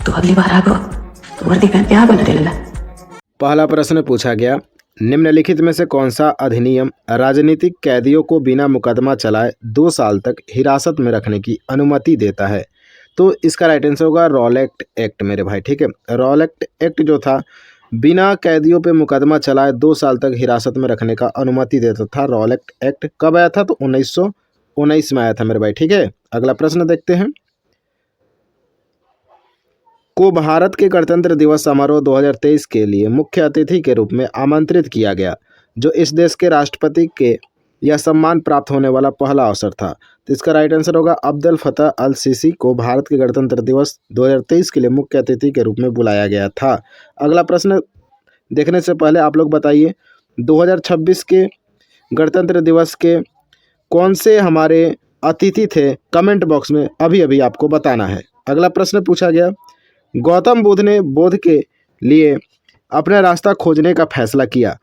तो अगली बार आगो तो वर्दी पहन के आ बना। पहला प्रश्न पूछा गया, निम्नलिखित में से कौन सा अधिनियम राजनीतिक कैदियों को बिना मुकदमा चलाए 2 साल तक हिरासत में रखने की अनुमति देता है? तो इसका राइट आंसर होगा रॉलेट एक्ट मेरे भाई। ठीक है, रॉलेट एक्ट जो था बिना कैदियों पे मुकदमा चलाए 2 साल तक हिरासत में रखने का अनुमति देता था। रॉलेट एक्ट कब आया था? तो 1919 में आया था मेरे भाई। ठीक है, अगला प्रश्न देखते हैं। को भारत के गणतंत्र दिवस समारोह 2023 के लिए मुख्य अतिथि के रूप में आमंत्रित किया गया, जो इस देश के राष्ट्रपति के यह सम्मान प्राप्त होने वाला पहला अवसर था। तो इसका राइट आंसर होगा अब्दुल फतह अल सीसी को भारत के गणतंत्र दिवस 2023 के लिए मुख्य अतिथि के रूप में बुलाया गया था। अगला प्रश्न देखने से पहले आप लोग बताइए 2026 के गणतंत्र दिवस के कौन से हमारे अतिथि थे? कमेंट बॉक्स में अभी अभी आपको बताना है। अगला प्रश्न पूछा गया, गौतम बुद्ध ने बोध के लिए अपना रास्ता खोजने का फैसला किया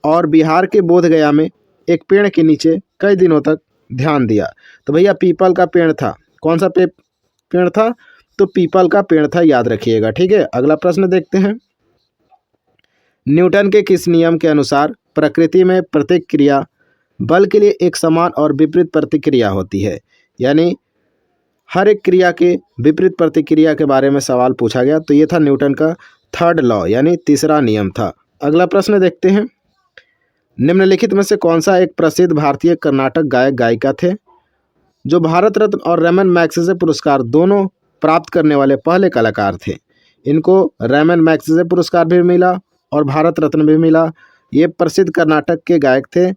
और बिहार के बोध गया में एक पेड़ के नीचे कई दिनों तक ध्यान दिया। तो भैया पीपल का पेड़ था। कौन सा पेड़ था? तो पीपल का पेड़ था, याद रखिएगा। ठीक है, अगला प्रश्न देखते हैं। न्यूटन के किस नियम के अनुसार प्रकृति में प्रत्येक क्रिया बल के लिए एक समान और विपरीत प्रतिक्रिया होती है? यानी हर एक क्रिया के विपरीत प्रतिक्रिया के बारे में सवाल पूछा गया। तो ये था न्यूटन का थर्ड लॉ, यानी तीसरा नियम था। अगला प्रश्न देखते हैं। निम्नलिखित में से कौन सा एक प्रसिद्ध भारतीय कर्नाटक गायक गायिका थे जो भारत रत्न और रैमन मैग्सेसे पुरस्कार दोनों प्राप्त करने वाले पहले कलाकार थे? इनको रैमन मैग्सेसे पुरस्कार भी मिला और भारत रत्न भी मिला। ये प्रसिद्ध कर्नाटक के गायक थे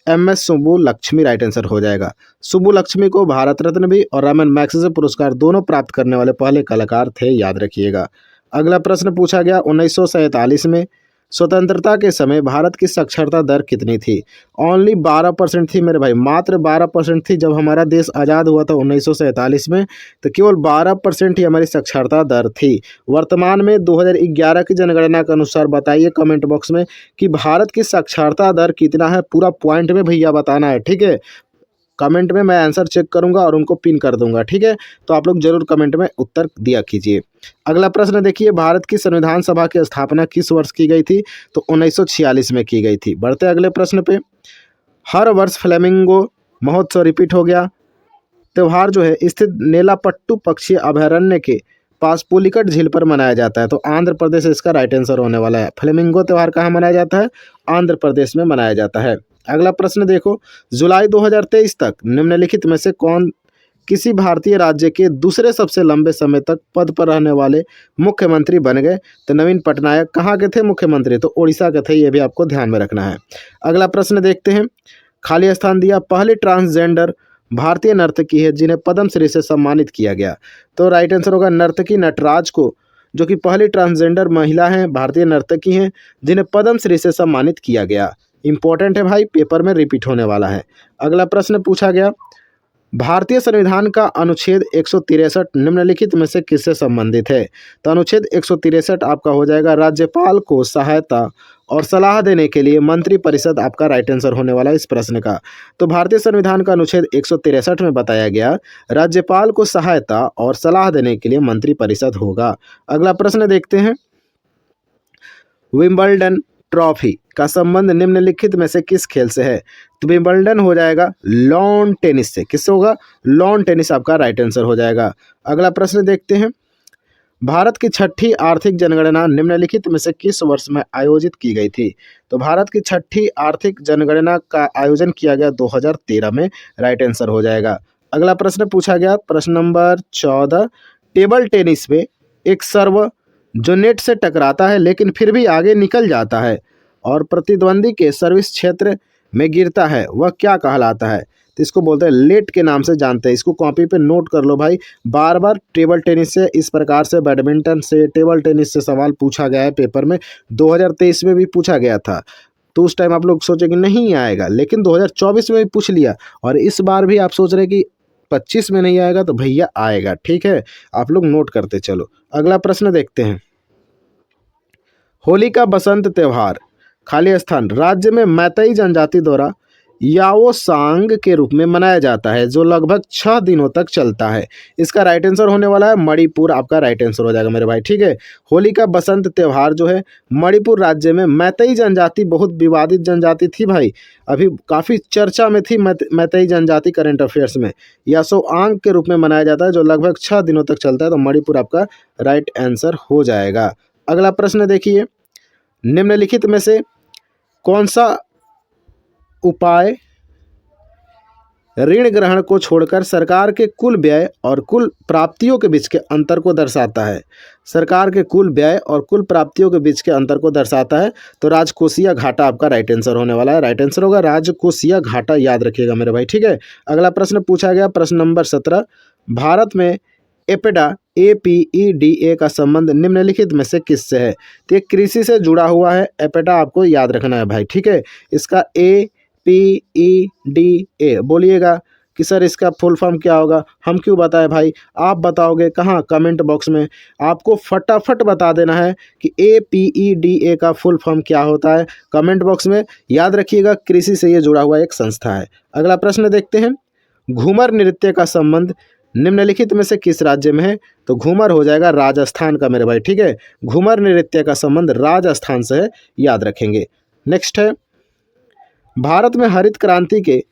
MS सुब्बुलक्ष्मी। राइट आंसर हो जाएगा। सुब्बुलक्ष्मी को भारत रत्न भी और रैमन मैग्सेसे पुरस्कार दोनों प्राप्त करने वाले पहले कलाकार थे, याद रखिएगा। अगला प्रश्न पूछा गया, 1947 में स्वतंत्रता के समय भारत की साक्षरता दर कितनी थी? ओनली 12% थी मेरे भाई, मात्र 12% थी। जब हमारा देश आज़ाद हुआ था 1947 में, तो केवल 12% ही हमारी साक्षरता दर थी। वर्तमान में 2011 की जनगणना के अनुसार बताइए कमेंट बॉक्स में कि भारत की साक्षरता दर कितना है? पूरा पॉइंट में भैया बताना है। ठीक है, कमेंट में मैं आंसर चेक करूंगा और उनको पिन कर दूंगा। ठीक है, तो आप लोग जरूर कमेंट में उत्तर दिया कीजिए। अगला प्रश्न देखिए, भारत की संविधान सभा की स्थापना किस वर्ष की गई थी? तो 1946 में की गई थी। बढ़ते अगले प्रश्न पे। हर वर्ष फ्लेमिंगो महोत्सव रिपीट हो गया त्यौहार जो है स्थित नेलापट्टू पक्षी अभयारण्य के पास पुलिकट झील पर मनाया जाता है। तो आंध्र प्रदेश इसका राइट आंसर होने वाला है। फ्लेमिंगो त्यौहार कहाँ मनाया जाता है? आंध्र प्रदेश में मनाया जाता है। अगला प्रश्न देखो, जुलाई 2023 तक निम्नलिखित में से कौन किसी भारतीय राज्य के दूसरे सबसे लंबे समय तक पद पर रहने वाले मुख्यमंत्री बन गए? तो नवीन पटनायक कहाँ के थे मुख्यमंत्री? तो उड़ीसा के थे, ये भी आपको ध्यान में रखना है। अगला प्रश्न देखते हैं। खाली स्थान दिया, पहली ट्रांसजेंडर भारतीय नर्तकी है जिन्हें पद्मश्री से सम्मानित किया गया। तो राइट आंसर होगा नर्तकी नटराज को, जो कि पहली ट्रांसजेंडर महिला हैं, भारतीय नर्तकी हैं जिन्हें पद्मश्री से सम्मानित किया गया। इंपॉर्टेंट है भाई, पेपर में रिपीट होने वाला है। अगला प्रश्न पूछा गया, भारतीय संविधान का अनुच्छेद 163 निम्नलिखित में से किससे संबंधित है? तो अनुच्छेद 163 आपका हो जाएगा राज्यपाल को सहायता और सलाह देने के लिए मंत्रिपरिषद, आपका राइट आंसर होने वाला है इस प्रश्न का। तो भारतीय संविधान का अनुच्छेद 163 में बताया गया राज्यपाल को सहायता और सलाह देने के लिए मंत्रिपरिषद होगा। अगला प्रश्न देखते हैं। विंबलडन ट्रॉफी का संबंध निम्नलिखित में से किस खेल से है? तो विंबलडन हो जाएगा लॉन टेनिस से। किससे होगा? लॉन टेनिस आपका राइट आंसर हो जाएगा। अगला प्रश्न देखते हैं। भारत की छठी आर्थिक जनगणना निम्नलिखित में से किस वर्ष में आयोजित की गई थी? तो भारत की छठी आर्थिक जनगणना का आयोजन किया गया 2013 में, राइट आंसर हो जाएगा। अगला प्रश्न पूछा गया, प्रश्न नंबर 14, टेबल टेनिस में एक सर्व जो नेट से टकराता है लेकिन फिर भी आगे निकल जाता है और प्रतिद्वंदी के सर्विस क्षेत्र में गिरता है, वह क्या कहलाता है? तो इसको बोलते हैं लेट के नाम से जानते हैं। इसको कॉपी पे नोट कर लो भाई। बार बार टेबल टेनिस से, इस प्रकार से बैडमिंटन से, टेबल टेनिस से सवाल पूछा गया है पेपर में। 2023 में भी पूछा गया था, तो उस टाइम आप लोग सोचे कि नहीं आएगा, लेकिन 2024 में भी पूछ लिया और इस बार भी आप सोच रहे कि 25 में नहीं आएगा, तो भैया आएगा। ठीक है, आप लोग नोट करते चलो। अगला प्रश्न देखते हैं। होली का बसंत त्यौहार खाली स्थान राज्य में मैतेई जनजाति द्वारा याओसांग के रूप में मनाया जाता है, जो लगभग 6 दिनों तक चलता है। इसका राइट आंसर होने वाला है मणिपुर, आपका राइट आंसर हो जाएगा मेरे भाई, ठीक है। होली का बसंत त्यौहार जो है मणिपुर राज्य में मैतेई जनजाति, बहुत विवादित जनजाति थी भाई, अभी काफ़ी चर्चा में थी मैतेई जनजाति करंट अफेयर्स में। याओसांग के रूप में मनाया जाता है, जो लगभग 6 दिनों तक चलता है, तो मणिपुर आपका राइट आंसर हो जाएगा। अगला प्रश्न देखिए, निम्नलिखित में से कौन सा उपाय ऋण ग्रहण को छोड़कर सरकार के कुल व्यय और कुल प्राप्तियों के बीच के अंतर को दर्शाता है? सरकार के कुल व्यय और कुल प्राप्तियों के बीच के अंतर को दर्शाता है, तो राजकोषीय घाटा आपका राइट आंसर होने वाला है। राइट आंसर होगा राजकोषीय घाटा, याद रखिएगा मेरे भाई, ठीक है। अगला प्रश्न पूछा गया, प्रश्न नंबर 17, भारत में एपेडा APEDA का संबंध निम्नलिखित में से किससे है? तो ये कृषि से जुड़ा हुआ है, एपेडा आपको याद रखना है भाई, ठीक है। इसका APEDA बोलिएगा कि सर इसका फुल फॉर्म क्या होगा, हम क्यों बताएं भाई, आप बताओगे कहाँ, कमेंट बॉक्स में। आपको फटाफट बता देना है कि APEDA का फुल फॉर्म क्या होता है, कमेंट बॉक्स में। याद रखिएगा, कृषि से ये जुड़ा हुआ एक संस्था है। अगला प्रश्न देखते हैं, घूमर नृत्य का संबंध निम्नलिखित में से किस राज्य में है? तो घूमर हो जाएगा राजस्थान का मेरे भाई, ठीक है। घूमर नृत्य का संबंध राजस्थान से है, याद रखेंगे। नेक्स्ट है, भारत में हरित क्रांति के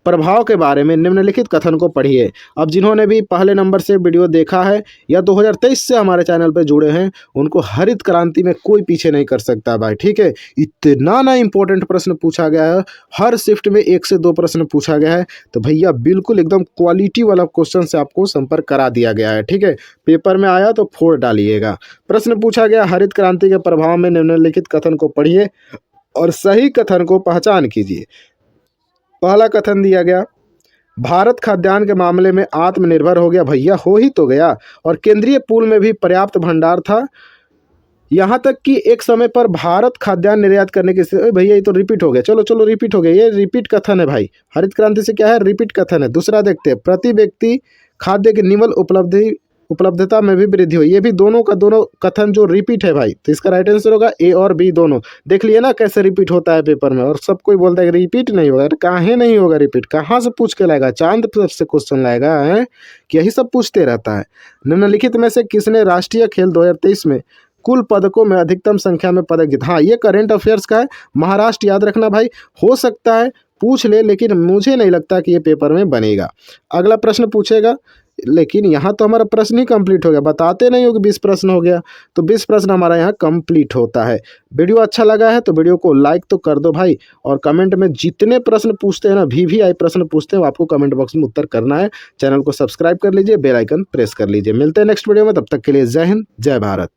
प्रभाव के बारे में निम्नलिखित कथन को पढ़िए। अब जिन्होंने भी पहले नंबर से वीडियो देखा है या 2023 से हमारे चैनल पर जुड़े हैं, उनको हरित क्रांति में कोई पीछे नहीं कर सकता भाई, ठीक है। इतना ना इंपॉर्टेंट प्रश्न पूछा गया है, हर शिफ्ट में 1 से 2 प्रश्न पूछा गया है, तो भैया बिल्कुल एकदम क्वालिटी वाला क्वेश्चन से आपको संपर्क करा दिया गया है, ठीक है। पेपर में आया तो फोड़ डालिएगा। प्रश्न पूछा गया, हरित क्रांति के प्रभाव में निम्नलिखित कथन को पढ़िए और सही कथन को पहचान कीजिए। पहला कथन दिया गया, भारत खाद्यान्न के मामले में आत्मनिर्भर हो गया। भैया हो ही तो गया, और केंद्रीय पूल में भी पर्याप्त भंडार था, यहाँ तक कि एक समय पर भारत खाद्यान्न निर्यात करने की स्थिति। भैया ये तो रिपीट हो गया, चलो रिपीट हो गया, ये रिपीट कथन है भाई। हरित क्रांति से क्या है, रिपीट कथन है। दूसरा देखते हैं, प्रति व्यक्ति खाद्य की निवल उपलब्धता में भी वृद्धि हुई। ये भी दोनों का दोनों कथन जो रिपीट है भाई, तो इसका राइट आंसर होगा A और B दोनों। देख लिए ना कैसे रिपीट होता है पेपर में, और सब कोई बोलता है कि रिपीट नहीं होगा। काहे नहीं होगा रिपीट, कहाँ से पूछ के लाएगा, चांद पर से क्वेश्चन लाएगा है कि यही सब पूछते रहता है। निम्नलिखित में से किसने राष्ट्रीय खेल 2023 में कुल पदकों में अधिकतम संख्या में पदक जीता? हाँ, ये करंट अफेयर्स का है, महाराष्ट्र याद रखना भाई। हो सकता है पूछ ले, लेकिन मुझे नहीं लगता कि ये पेपर में बनेगा। अगला प्रश्न पूछेगा, लेकिन यहाँ तो हमारा प्रश्न ही कंप्लीट हो गया, बताते नहीं हो कि 20 प्रश्न हो गया, तो 20 प्रश्न हमारा यहाँ कंप्लीट होता है। वीडियो अच्छा लगा है तो वीडियो को लाइक तो कर दो भाई, और कमेंट में जितने प्रश्न पूछते हैं ना, VVI प्रश्न पूछते हैं, वो आपको कमेंट बॉक्स में उत्तर करना है। चैनल को सब्सक्राइब कर लीजिए, बेल आइकन प्रेस कर लीजिए। मिलते हैं नेक्स्ट वीडियो में, तब तक के लिए जय हिंद, जय भारत।